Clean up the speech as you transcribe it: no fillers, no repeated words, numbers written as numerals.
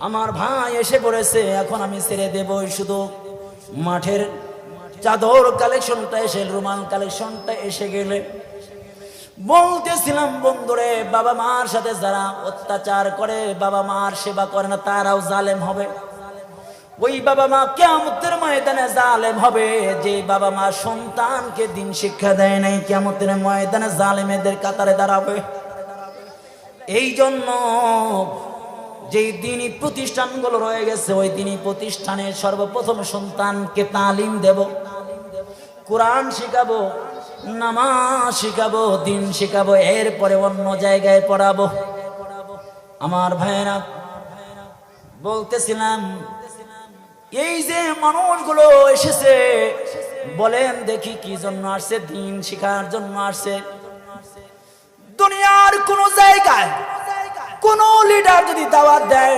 আমার ভাই এসে পড়েছে, এখন আমি ছেড়ে দেব। শুধু মাঠের চাদর কালেকশনটা এসে, রুমাল কালেকশনটা এসে গেলে বলতেছিলাম, বন্ধুরে, বাবা মার সাথে যারা অত্যাচার করে, বাবা মার সেবা করে না, তারাও জালেম হবে। ওই বাবা মা কিয়ামতের ময়দানে জালেম হবে। যে বাবা মা সন্তানকে দিন শিক্ষা দেয় নাই, কিয়ামতের ময়দানে জালেমেদের কাতারে দাঁড়াবে। এই জন্য যেই দিনী প্রতিষ্ঠানগুলো রয়ে গেছে, ওই দিনী প্রতিষ্ঠানে সর্বপ্রথম সন্তানকে তালিম দেব, কোরআন শিখাবো, নামাজ শিখাবো, দিন শিখাবো, এরপরে অন্য জায়গায় পড়াবো। আমার ভাইয়েরা, বলতেছিলাম, এই যে মানুষগুলো এসেছে, বলেন দেখি কি জন্য আসছে? দিন শিখার জন্য আসছে। দুনিয়ার কোন জায়গায় কোন লিডার যদি দাওয়াত দেয়,